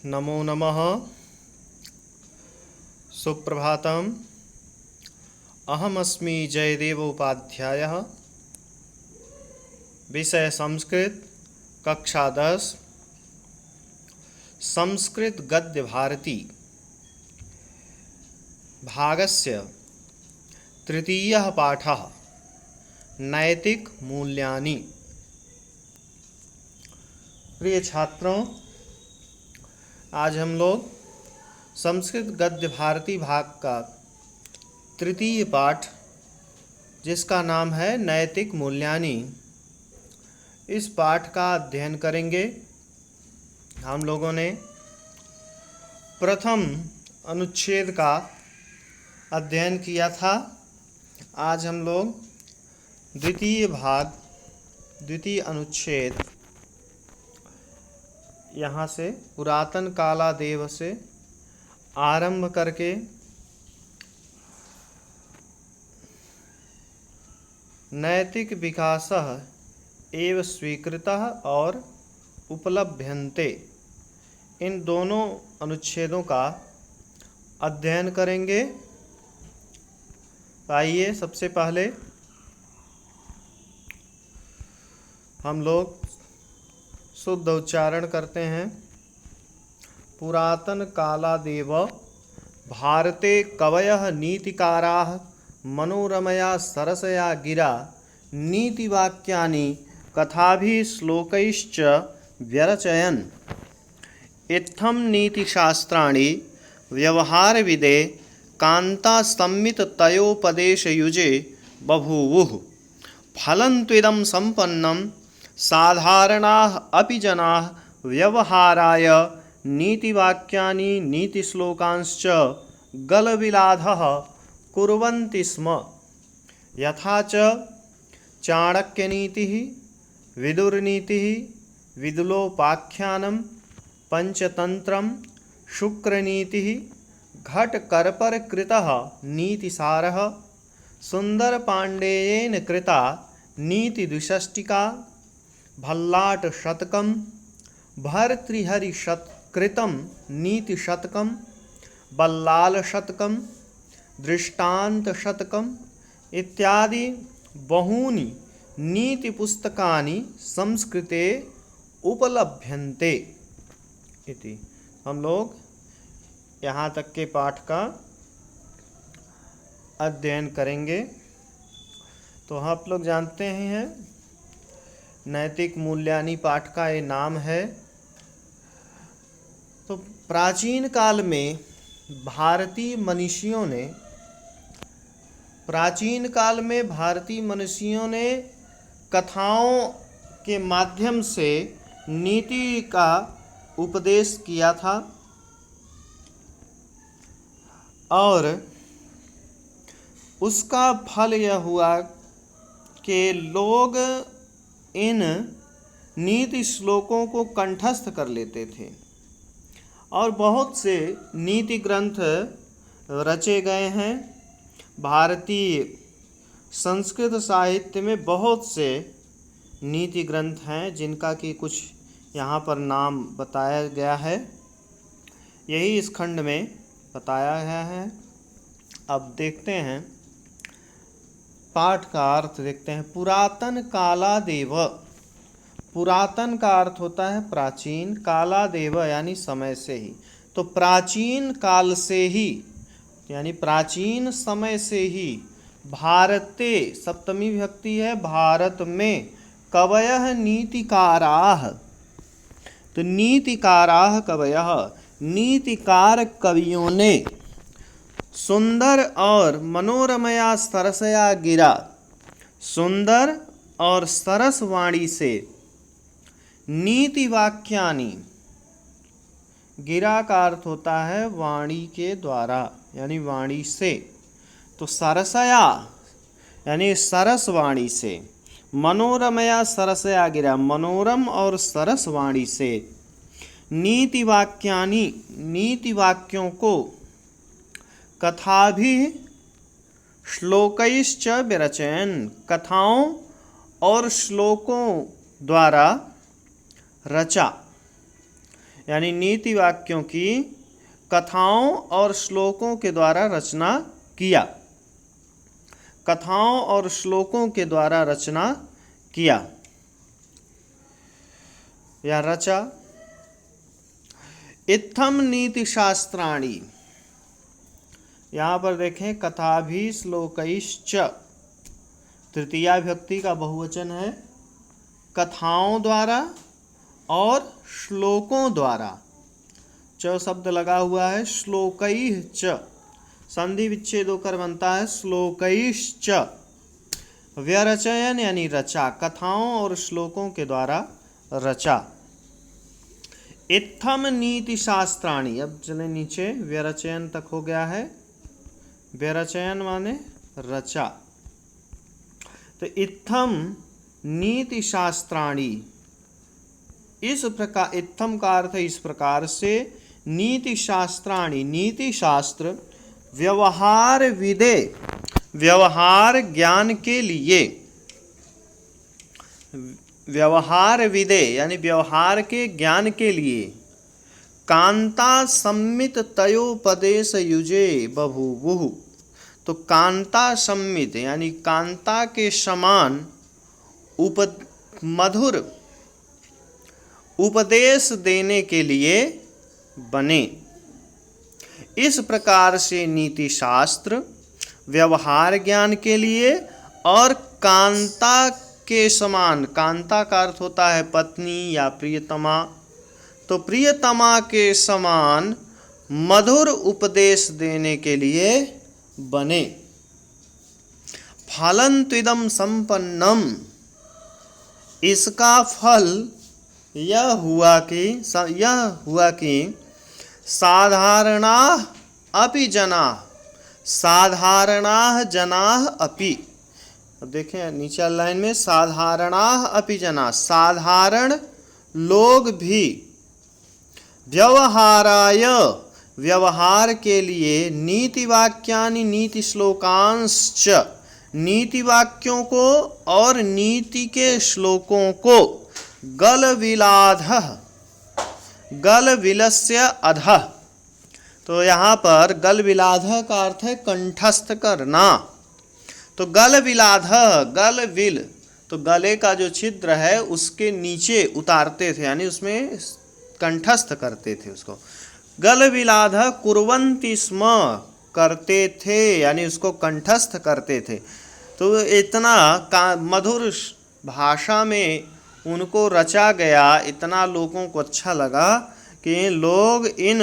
नमो नमः। सुप्रभातम्। अहमस्मि जयदेव उपाध्यायः। विषय संस्कृत, कक्षा 10, संस्कृत गद्य भारती भागस्य तृतीयः पाठः नैतिक मूल्यानि। प्रिय छात्रों, आज हम लोग संस्कृत गद्य भारती भाग का तृतीय पाठ, जिसका नाम है नैतिक मूल्यानि, इस पाठ का अध्ययन करेंगे। हम लोगों ने प्रथम अनुच्छेद का अध्ययन किया था। आज हम लोग द्वितीय भाग, द्वितीय अनुच्छेद, यहाँ से पुरातन कालादेव से आरंभ करके नैतिक विकासः एव स्वीकृतः और उपलभ्यन्ते, इन दोनों अनुच्छेदों का अध्ययन करेंगे। आइए सबसे पहले हम लोग शुद्ध उच्चारण करते हैं। पुरातन कालादेव भारते कवयः नीतिकाराः मनोरमया सरसया गिरा नीतिवाक्यानि कथाभिः श्लोकैश्च व्यरचयन्। इत्थं नीतिशास्त्राणि व्यवहारविदे कान्तासंमिततयोपदेशयुजे बभूवुः। फलन्त्विदं सम्पन्नं साधारणाः अपि जनाः व्यवहाराय नीतिवाक्यानि नीतिश्लोकांश्च गलविलाधः कुर्वन्ति स्म। यथा च चाणक्यनीतिः, विदुरनीतिः, विदुलोपाख्यानं, पंचतंत्रं, शुक्रनीतिः, घटकर्परकृतः नीतिसारः, सुन्दरपाण्डेयेन कृता नीतिद्विषष्टिका, भल्लाटशतकं, भर्तृहरिकृतं नीतिशतकं, बल्लालशतकं, दृष्टान्तशतकम् इत्यादि बहूनि नीतिपुस्तकानि संस्कृते उपलभ्यन्ते इति। हम लोग यहाँ तक के पाठ का अध्ययन करेंगे। तो आप लोग जानते हैं नैतिक मूल्यानि पाठ का ये नाम है। तो प्राचीन काल में भारतीय मनीषियों ने कथाओं के माध्यम से नीति का उपदेश किया था और उसका फल यह हुआ कि लोग इन नीति श्लोकों को कंठस्थ कर लेते थे और बहुत से नीति ग्रंथ रचे गए हैं। भारतीय संस्कृत साहित्य में बहुत से नीति ग्रंथ हैं, जिनका कि कुछ यहाँ पर नाम बताया गया है। यही इस खंड में बताया गया है। अब देखते हैं पाठ का अर्थ, देखते हैं। पुरातन कालादेव, पुरातन का अर्थ होता है प्राचीन, कालादेव यानी समय से ही। तो प्राचीन काल से ही यानी प्राचीन समय से ही भारते, सप्तमी विभक्ति है, भारत में कवयः नीतिकाराः। तो नीतिकाराः कवयः, नीतिकार कवियों ने सुंदर और मनोरमया सरसया गिरा, सुंदर और सरस वाणी से, नीति वाक्यानि, गिरा का अर्थ होता है वाणी के द्वारा यानी वाणी से। तो सरसया यानी सरस वाणी से, मनोरमया सरसया गिरा, मनोरम और सरस वाणी से, नीति वाक्यानि, नीति वाक्यों को, कथाभिः श्लोकैश्च विरचयन्, कथाओं और श्लोकों द्वारा रचा। यानी नीति वाक्यों की कथाओं और श्लोकों के द्वारा रचना किया। कथाओं और श्लोकों के द्वारा रचना किया या रचा। इत्थम नीति शास्त्राणि, यहाँ पर देखें कथाभि श्लोकैश्च, तृतीया विभक्ति का बहुवचन है, कथाओं द्वारा और श्लोकों द्वारा। च शब्द लगा हुआ है, श्लोकैः च, संधि विच्छेद होकर बनता है श्लोकैश्च। व्यरचयन यानी रचा, कथाओं और श्लोकों के द्वारा रचा। इत्थम नीति शास्त्राणि, अब चले नीचे, व्यरचयन तक हो गया है। व्यरचयन माने रचा। तो इत्थम नीति शास्त्राणि, इस प्रकार, इत्थम का अर्थ इस प्रकार से, नीति शास्त्राणि, नीति शास्त्र, व्यवहार विदे, व्यवहार ज्ञान के लिए, व्यवहार विदे यानी व्यवहार के ज्ञान के लिए, कांता सम्मित तयोपदेश युजे बभूवुः। तो कांता सम्मित यानी कांता के समान मधुर उपदेश देने के लिए बने। इस प्रकार से नीति शास्त्र व्यवहार ज्ञान के लिए और कांता के समान, कांता का अर्थ होता है पत्नी या प्रियतमा, तो प्रियतमा के समान मधुर उपदेश देने के लिए बने। फलं त्विदं संपन्नम, इसका फल यह हुआ कि साधारणाः अपि जनाः, साधारणाः जनाः अपि। अब देखें नीचे लाइन में, साधारणाः अपि जनाः, साधारण लोग भी, व्यवहाराय, व्यवहार के लिए, नीति वाक्यानि नीति श्लोकांश्च, नीति वाक्यों को और नीति के श्लोकों को, गलविलाधः, गलविलस्य अधः। तो यहाँ पर गलविलाधः का अर्थ है कंठस्थ करना। तो गलविलाधः, गलविल, तो गले का जो छिद्र है उसके नीचे उतारते थे, यानी उसमें कंठस्थ करते थे उसको। गलविलाधः कुर्वन्ति स्म, करते थे, यानी उसको कंठस्थ करते थे। तो इतना मधुर भाषा में उनको रचा गया, इतना लोगों को अच्छा लगा कि लोग इन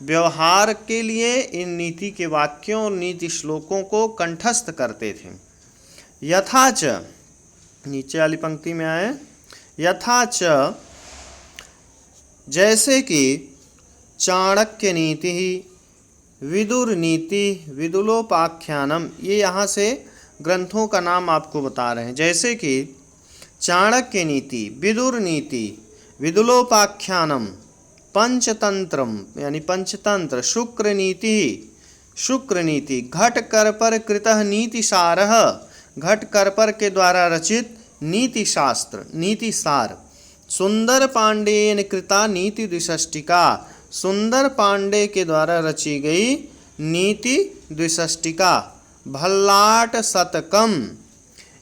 व्यवहार के लिए इन नीति के वाक्यों और नीति श्लोकों को कंठस्थ करते थे। यथाच, नीचे वाली पंक्ति में आए, यथाच, जैसे कि चाणक्य नीति, विदुर नीति, विदुलोपाख्यानम, ये यहाँ से ग्रंथों का नाम आपको बता रहे हैं। जैसे कि चाणक्य नीति, विदुर नीति, विदुलोपाख्यानम, पंचतंत्रम यानी पंचतंत्र, शुक्र नीति, शुक्र नीति, घटकर पर कृतः नीति सारः, घटकर पर के द्वारा रचित नीति शास्त्र, नीति सार, सुंदर पांडेयन कृता नीति द्विषष्टिका, सुंदर पांडे के द्वारा रची गई नीति द्विषष्टिका, भल्लाट शतकम,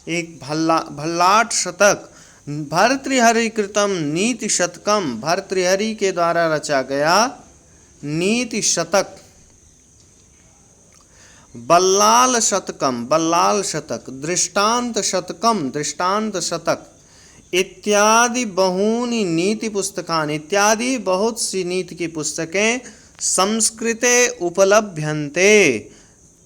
एक भल्लाट शतक, भर्तृहरि कृतम नीति शतकम, भर्तृहरि के द्वारा रचा गया नीति शतक, बल्लाल शतकम, बल्लाल शतक, दृष्टांत शतकम, दृष्टांत शतक, इत्यादि बहूनि नीति पुस्तकानि, इत्यादि बहुत सी नीति की पुस्तकें संस्कृते उपलभ्यन्ते,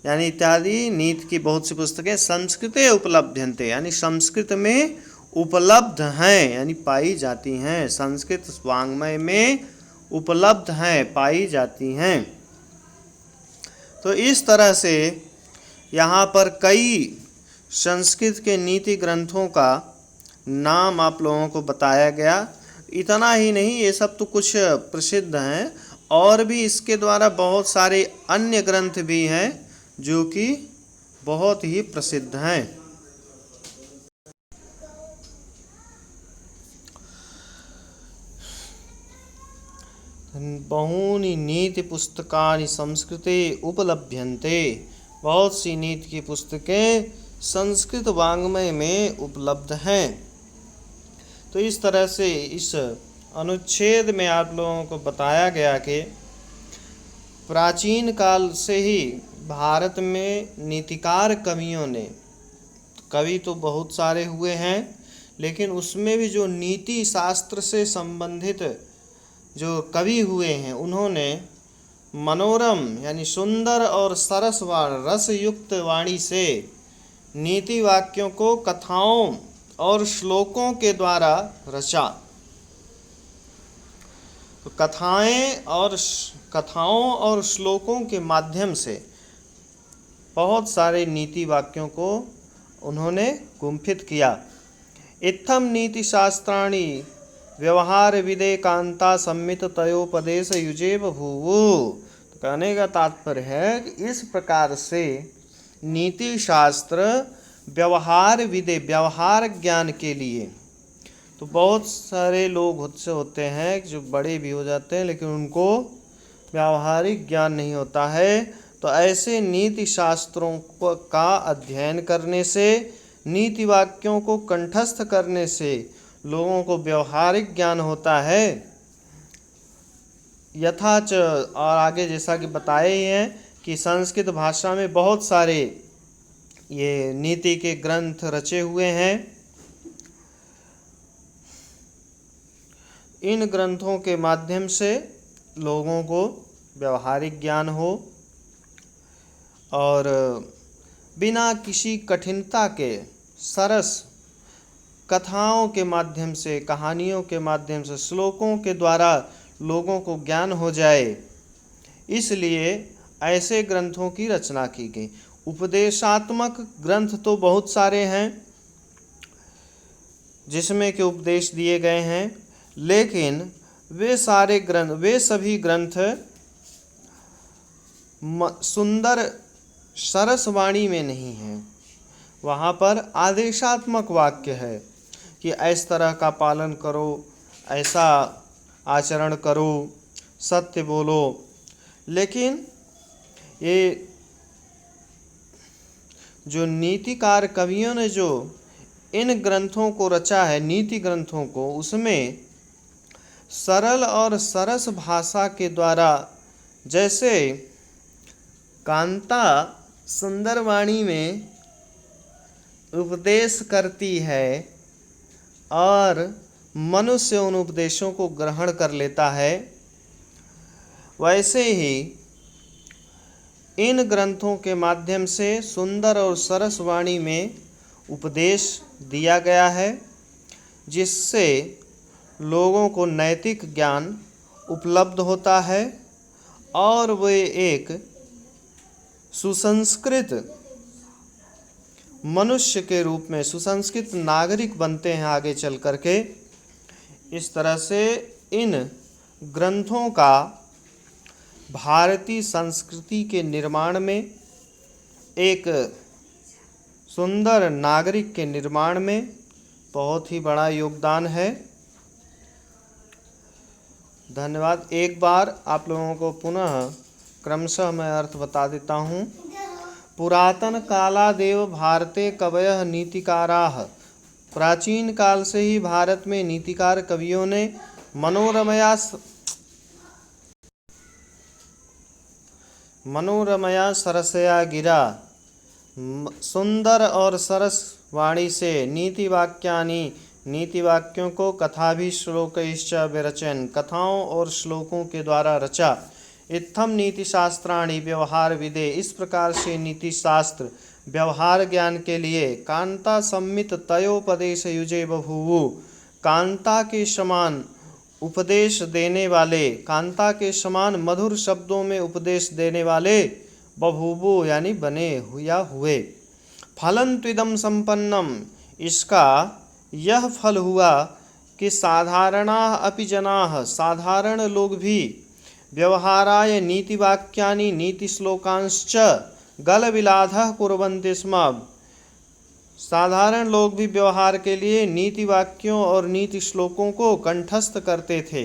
यानी इत्यादि नीति की बहुत सी पुस्तकें संस्कृते उपलभ्यन्ते, यानी संस्कृत में उपलब्ध हैं, यानी पाई जाती हैं, संस्कृत वाङ्मय में उपलब्ध हैं, पाई जाती हैं। तो इस तरह से यहाँ पर कई संस्कृत के नीति ग्रंथों का नाम आप लोगों को बताया गया। इतना ही नहीं, ये सब तो कुछ प्रसिद्ध हैं, और भी इसके द्वारा बहुत सारे अन्य ग्रंथ भी हैं जो कि बहुत ही प्रसिद्ध हैं। बहूनि नीति पुस्तकानि संस्कृते उपलभ्यन्ते। बहुत सी नीति की पुस्तकें संस्कृत वाङ्मय में उपलब्ध हैं। तो इस तरह से इस अनुच्छेद में आप लोगों को बताया गया कि प्राचीन काल से ही भारत में नीतिकार कवियों ने, कवि तो बहुत सारे हुए हैं, लेकिन उसमें भी जो नीति शास्त्र से संबंधित जो कवि हुए हैं, उन्होंने मनोरम यानी सुंदर और सरस रसयुक्त वाणी से नीति वाक्यों को कथाओं और श्लोकों के द्वारा रचा। तो कथाओं और श्लोकों के माध्यम से बहुत सारे नीति वाक्यों को उन्होंने गुंफित किया। इत्थम नीति शास्त्राणि व्यवहार विदे कांता सम्मित तयोपदेश युजे बभूवु। तो कहने का तात्पर्य है कि इस प्रकार से नीति शास्त्र व्यवहार विदे, व्यवहार ज्ञान के लिए, तो बहुत सारे लोग होते हैं जो बड़े भी हो जाते हैं लेकिन उनको व्यावहारिक ज्ञान नहीं होता है। तो ऐसे नीति शास्त्रों का अध्ययन करने से, नीति वाक्यों को कंठस्थ करने से लोगों को व्यवहारिक ज्ञान होता है। यथाच, और आगे जैसा कि बताए ही हैं कि संस्कृत भाषा में बहुत सारे ये नीति के ग्रंथ रचे हुए हैं। इन ग्रंथों के माध्यम से लोगों को व्यवहारिक ज्ञान हो और बिना किसी कठिनता के सरस कथाओं के माध्यम से, कहानियों के माध्यम से, श्लोकों के द्वारा लोगों को ज्ञान हो जाए, इसलिए ऐसे ग्रंथों की रचना की गई। उपदेशात्मक ग्रंथ तो बहुत सारे हैं जिसमें कि उपदेश दिए गए हैं, लेकिन वे सभी ग्रंथ सुंदर सरस वाणी में नहीं हैं। वहाँ पर आदेशात्मक वाक्य है कि इस तरह का पालन करो, ऐसा आचरण करो, सत्य बोलो। लेकिन ये जो नीतिकार कवियों ने जो इन ग्रंथों को रचा है, नीति ग्रंथों को, उसमें सरल और सरस भाषा के द्वारा, जैसे कांता सुंदर वाणी में उपदेश करती है और मनुष्य उन उपदेशों को ग्रहण कर लेता है, वैसे ही इन ग्रंथों के माध्यम से सुंदर और सरस वाणी में उपदेश दिया गया है, जिससे लोगों को नैतिक ज्ञान उपलब्ध होता है और वे एक सुसंस्कृत मनुष्य के रूप में, सुसंस्कृत नागरिक बनते हैं आगे चल करके। इस तरह से इन ग्रंथों का भारतीय संस्कृति के निर्माण में, एक सुंदर नागरिक के निर्माण में बहुत ही बड़ा योगदान है। धन्यवाद। एक बार आप लोगों को पुनः क्रमशः मैं अर्थ बता देता हूँ। पुरातन कालादेव भारते कवयः नीतिकाराः। प्राचीन काल से ही भारत में नीतिकार कवियों ने मनोरमया सरसया गिरा, सुंदर और सरस वाणी से नीति वाक्यों को कथाभि श्लोकैश्च विरचयन्, कथाओं और श्लोकों के द्वारा रचा। इत्थम नीति शास्त्राणि व्यवहार विदे, इस प्रकार से नीति शास्त्र व्यवहार ज्ञान के लिए कांता सम्मित तयोपदेश युजे बभूवु, कांता के समान उपदेश देने वाले, कांता के समान मधुर शब्दों में उपदेश देने वाले बभूवु यानी बने या हुए। फलं त्विदं संपन्नम, इसका यह फल हुआ कि साधारणाः अपि जनाः, साधारण लोग भी व्यवहाराय नीतिवाक्यानि नीतिश्लोकांश्च गलविलाधः कुर्वन्ति स्म, साधारण लोग भी व्यवहार के लिए नीति वाक्यों और नीति श्लोकों को कंठस्थ करते थे।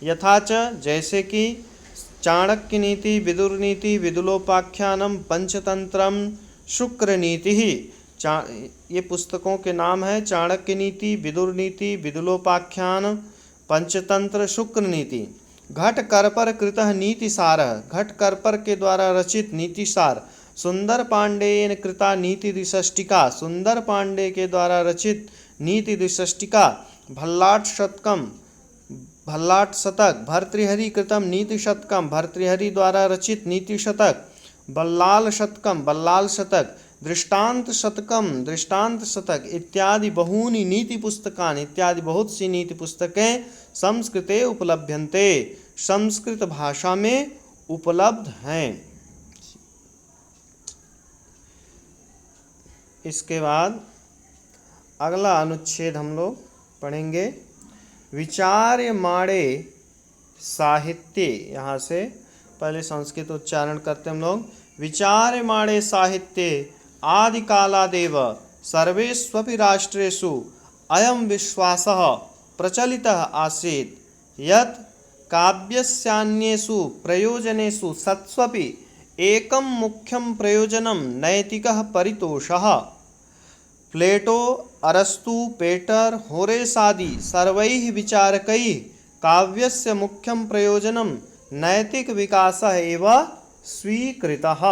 यथा च जैसे कि चाणक्य नीति, विदुर नीति, विदुलोपाख्यानम, पंचतंत्रम, शुक्र नीति। ये पुस्तकों के नाम हैं। चाणक्य नीति, विदुर नीति, विदुलोपाख्यान, पंचतंत्र, शुक्र नीति। घट करपर कृतः नीतिसार, घट करपर के द्वारा रचित नीतिसार। सुंदर पांडेयन कृता नीति द्विषष्टिका, सुंदर पांडे के द्वारा रचित नीति द्विषष्टिका। भल्लाट शतकम, भल्लाट शतक। भर्तृहरि कृतम नीति शतकम, भर्तृहरि द्वारा रचित नीति शतक। बल्लाल शतकम, बल्लाल शतक। दृष्टांत शतकम, दृष्टांत शतक इत्यादि बहूनि नीति पुस्तकानि, इत्यादि बहुत सी नीति पुस्तकें संस्कृते उपलभ्यन्ते, संस्कृत भाषा में उपलब्ध हैं। इसके बाद अगला अनुच्छेद हम लोग पढ़ेंगे, विचार्यमाणे साहित्य। यहाँ से पहले संस्कृत उच्चारण करते हम लोग। विचार्यमाणे साहित्ये आदिकालादेव सर्वेष्वपि राष्ट्रेषु अयं विश्वासः प्रचलितः आसीत् यत् काव्यस्यान्येषु प्रयोजनेषु सत्स्वपि एकं मुख्यं प्रयोजनं नैतिकः परितोषः। प्लेटो, अरस्तु, पेटर, होरेसादि सर्वैः विचारकैः काव्यस्य मुख्यं प्रयोजनं नैतिक विकासः एव स्वीकृतः।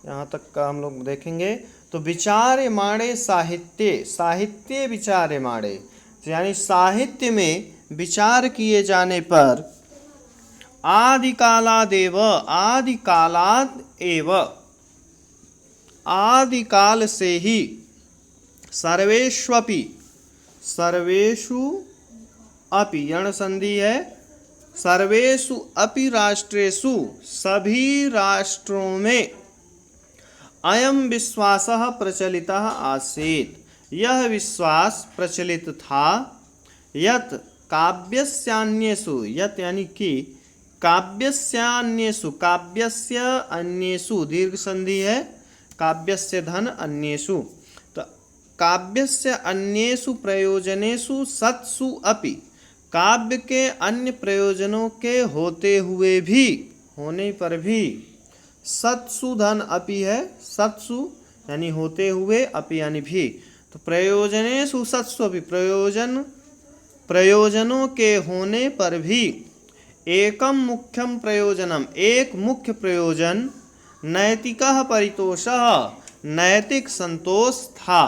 यहाँ तक का हम लोग देखेंगे। तो विचार्यमाणे साहित्य, साहित्य विचार्यमाणे यानी साहित्य में विचार किए जाने पर आदिकालादेव, आदिकालाद एव, आदिकाल से ही सर्वेष्वपि, सर्वेषु अपि यण संधि है, सर्वेषु अपि राष्ट्रेषु सभी राष्ट्रों में अयम विश्वासः प्रचलितः आसीत्, यह विश्वास प्रचलित था यत् काव्यस्यान्येषु, यत् यानी कि काव्यस्यान्येषु, काव्यस्य अन्येषु दीर्घ संधि है, काव्यस्य धन अन्येषु, तो काव्यस्य अन्येषु प्रयोजनेषु सत्सु अपि, काव्य के अन्य प्रयोजनों के होते हुए भी, होने पर भी, सत्सु धन अपि है, सत्सु यानी होते हुए, अपि यानी भी, तो प्रयोजनेषु सत्सु अपि, प्रयोजन, प्रयोजनों के होने पर भी, एकम मुख्यम प्रयोजनम, एक मुख्य प्रयोजन, नैतिकः परितोषः, नैतिक संतोष था।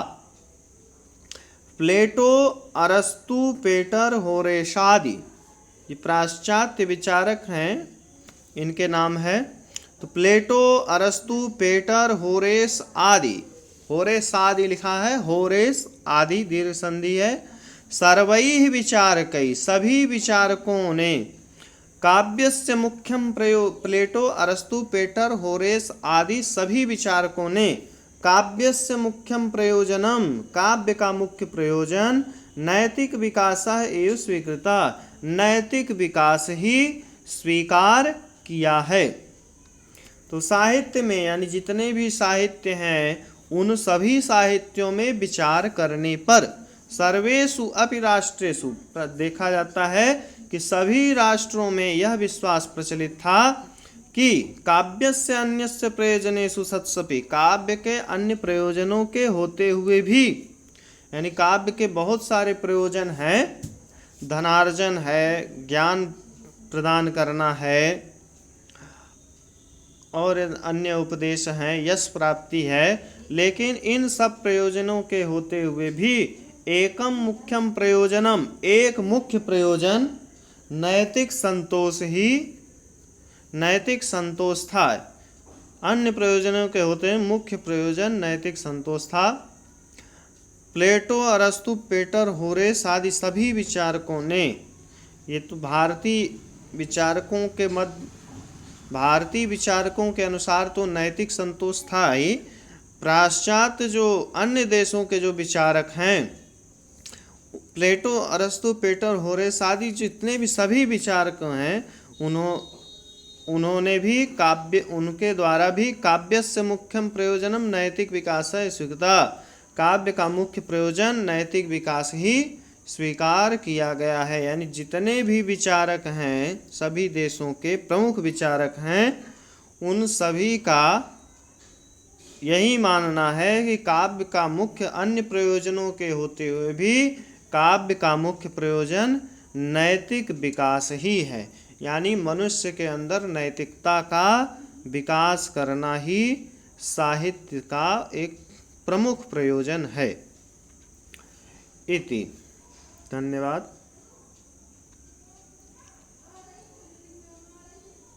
प्लेटो, अरस्तु, पेटर, होरेसादि ये पाश्चात्य विचारक हैं, इनके नाम है। तो प्लेटो, अरस्तु, पेटर, होरेस आदि, होरेस आदि लिखा है, होरेस आदि दीर्घ संधि है। सर्वैः विचारकै, सभी विचारकों ने, काव्यस्य मुख्यम प्रयोग, प्लेटो, अरस्तु, पेटर, होरेस आदि सभी विचारकों ने काव्यस्य मुख्यम प्रयोजनम, काव्य का मुख्य प्रयोजन, नैतिक विकासः एव स्वीकृता, नैतिक विकास ही स्वीकार किया है। तो साहित्य में यानी जितने भी साहित्य हैं उन सभी साहित्यों में विचार करने पर सर्वेषु अपि राष्ट्रेषु देखा जाता है कि सभी राष्ट्रों में यह विश्वास प्रचलित था कि काव्यस्य अन्यस्य प्रयोजनेषु सत्सपि, काव्य के अन्य प्रयोजनों के होते हुए भी, यानी काव्य के बहुत सारे प्रयोजन हैं, धनार्जन है, ज्ञान प्रदान करना है और अन्य उपदेश हैं, यश प्राप्ति है, लेकिन इन सब प्रयोजनों के होते हुए भी एकम मुख्यम प्रयोजनम, एक मुख्य प्रयोजन, नैतिक संतोष ही, नैतिक संतोष था। अन्य प्रयोजनों के होते हैं मुख्य प्रयोजन नैतिक संतोष था। प्लेटो, अरस्तु, पेटर, होरेस आदि सभी विचारकों ने, ये तो भारतीय विचारकों के मध्य, भारतीय विचारकों के अनुसार तो नैतिक संतोष था ही, पाश्चात्य जो अन्य देशों के जो विचारक हैं, प्लेटो, अरस्तु, पेटर, होरेस आदि जितने भी सभी विचारक हैं, उन्होंने भी काव्य, उनके द्वारा भी काव्यस्य मुख्यम प्रयोजनम नैतिक विकास है स्वीकृता, काव्य का मुख्य प्रयोजन नैतिक विकास ही स्वीकार किया गया है, यानी जितने भी विचारक हैं, सभी देशों के प्रमुख विचारक हैं, उन सभी का यही मानना है कि काव्य का मुख्य अन्य प्रयोजनों के होते हुए भी काव्य का मुख्य प्रयोजन नैतिक विकास ही है। यानी मनुष्य के अंदर नैतिकता का विकास करना ही साहित्य का एक प्रमुख प्रयोजन है। इति। धन्यवाद।